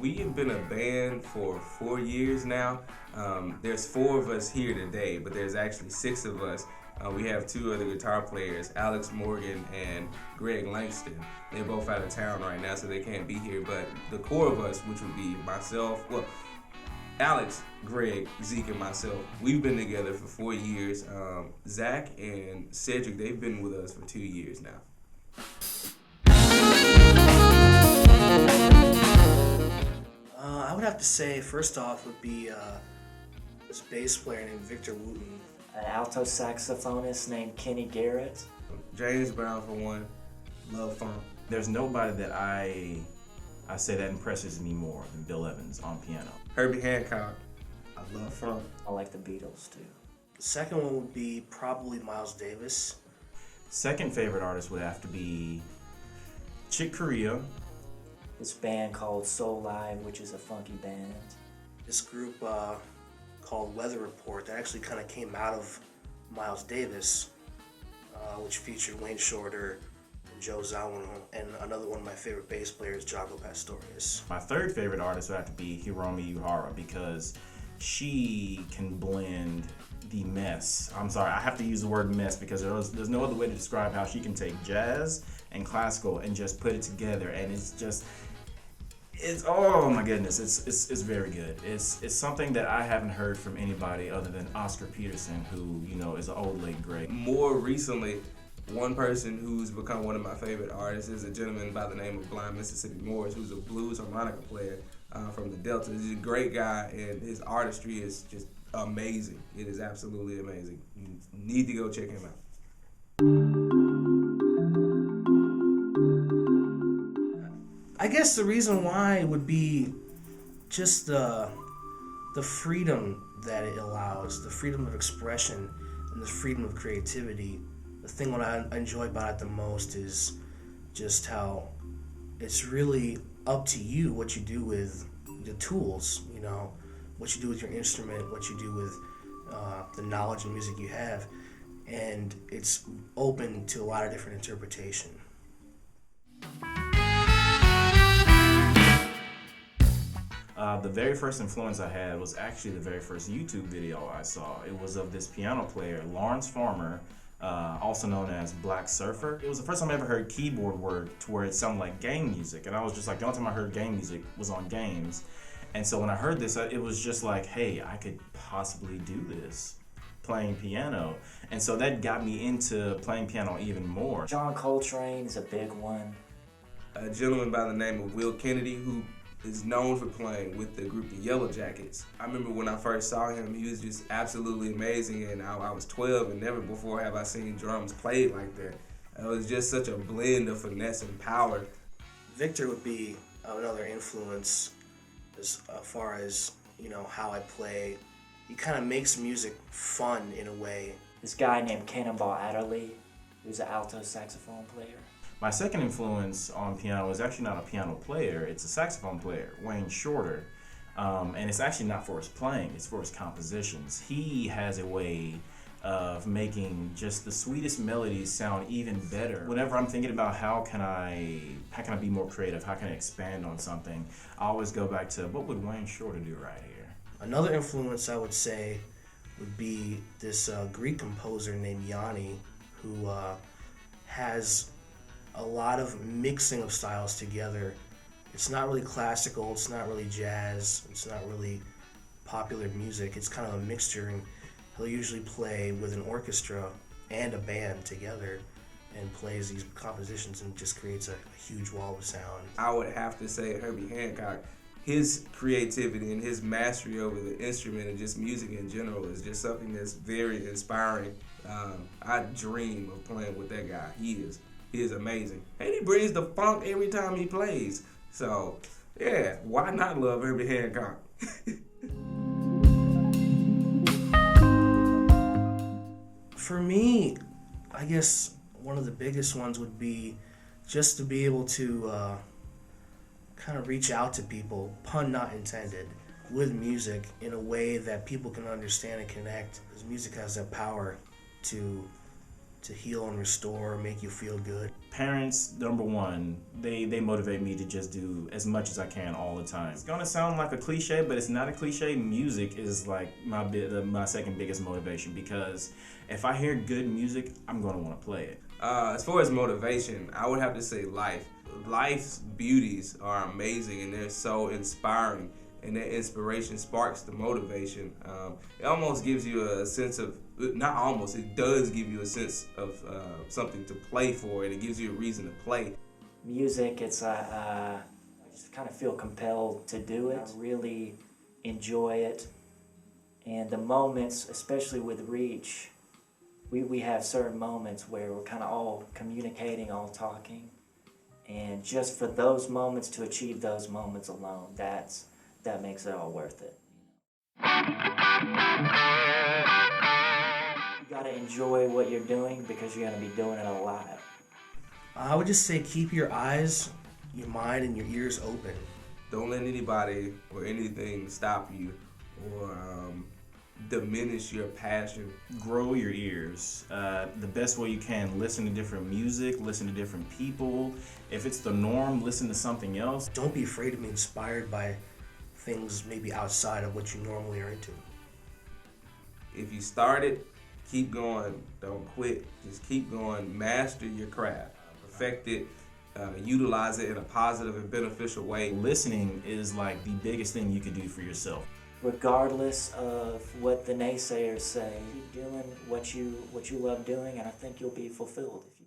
We have been a band for 4 years now. There's 4 of us here today, but there's actually 6 of us. We have 2 other guitar players, Alex Morgan and Greg Langston. They're both out of town right now, so they can't be here. But the core of us, which would be myself, Alex, Greg, Zeke, and myself, we've been together for 4 years. Zach and Cedric, they've been with us for 2 years now. I would have to say, first off, would be this bass player named Victor Wooten. An alto saxophonist named Kenny Garrett. James Brown for one. Love funk. There's nobody that I say that impresses me more than Bill Evans on piano. Herbie Hancock. I love funk. I like the Beatles too. The second one would be probably Miles Davis. Second favorite artist would have to be Chick Corea. This band called Soul Live, which is a funky band. This group called Weather Report that actually kind of came out of Miles Davis, which featured Wayne Shorter and Joe Zawinul, and another one of my favorite bass players, Jaco Pastorius. My third favorite artist would have to be Hiromi Uhara because she can blend the mess. I'm sorry, I have to use the word mess because there's no other way to describe how she can take jazz and classical and just put it together, and it's oh my goodness, it's very good. It's something that I haven't heard from anybody other than Oscar Peterson, who is an old late great. More recently, one person who's become one of my favorite artists is a gentleman by the name of Blind Mississippi Morris, who's a blues harmonica player from the Delta. He's a great guy, and his artistry is just amazing. It is absolutely amazing. You need to go check him out. I guess the reason why would be just the freedom that it allows, the freedom of expression and the freedom of creativity. The thing what I enjoy about it the most is just how it's really up to you what you do with the tools, what you do with your instrument, what you do with the knowledge and music you have, and it's open to a lot of different interpretation. The very first influence I had was actually the very first YouTube video I saw. It was of this piano player, Lawrence Farmer, also known as Black Surfer. It was the first time I ever heard keyboard work to where it sounded like game music, and I was just like, the only time I heard game music was on games. And so when I heard this, it was just like, hey, I could possibly do this, playing piano. And so that got me into playing piano even more. John Coltrane is a big one. A gentleman by the name of Will Kennedy, who is known for playing with the group the Yellow Jackets. I remember when I first saw him, he was just absolutely amazing, and I was 12 and never before have I seen drums played like that. It was just such a blend of finesse and power. Victor would be another influence as far as, how I play. He kind of makes music fun in a way. This guy named Cannonball Adderley, who's an alto saxophone player. My second influence on piano is actually not a piano player, it's a saxophone player, Wayne Shorter. And it's actually not for his playing, it's for his compositions. He has a way of making just the sweetest melodies sound even better. Whenever I'm thinking about how can I be more creative, how can I expand on something, I always go back to what would Wayne Shorter do right here. Another influence I would say would be this Greek composer named Yanni, who has a lot of mixing of styles together. It's not really classical, it's not really jazz, it's not really popular music. It's kind of a mixture, and he'll usually play with an orchestra and a band together and plays these compositions and just creates a huge wall of sound. I would have to say Herbie Hancock. His creativity and his mastery over the instrument and just music in general is just something that's very inspiring. I dream of playing with that guy. He is amazing. And he brings the funk every time he plays. So Yeah, why not love Herbie Hancock? For me, I guess one of the biggest ones would be just to be able to kind of reach out to people, pun not intended, with music in a way that people can understand and connect. Because music has that power to heal and restore, make you feel good. Parents, number one, they motivate me to just do as much as I can all the time. It's gonna sound like a cliche, but it's not a cliche. Music is like my second biggest motivation, because if I hear good music, I'm gonna want to play it. As far as motivation, I would have to say L.I.F.E. Life's beauties are amazing, and they're so inspiring, and that inspiration sparks the motivation. It almost gives you a sense of, not almost, it does give you a sense of something to play for, and it gives you a reason to play. Music, it's I just kind of feel compelled to do it. I really enjoy it, and the moments, especially with Reach, we have certain moments where we're kind of all communicating, all talking, and just for those moments, to achieve those moments alone, that makes it all worth it. You gotta enjoy what you're doing, because you're gonna be doing it a lot. I would just say keep your eyes, your mind, and your ears open. Don't let anybody or anything stop you or diminish your passion. Grow your ears. The best way you can. Listen to different music, listen to different people. If it's the norm, listen to something else. Don't be afraid to be inspired by things maybe outside of what you normally are into. If you started, keep going. Don't quit. Just keep going. Master your craft. Perfect it. Utilize it in a positive and beneficial way. Listening is like the biggest thing you could do for yourself. Regardless of what the naysayers say, keep doing what you love doing, and I think you'll be fulfilled if you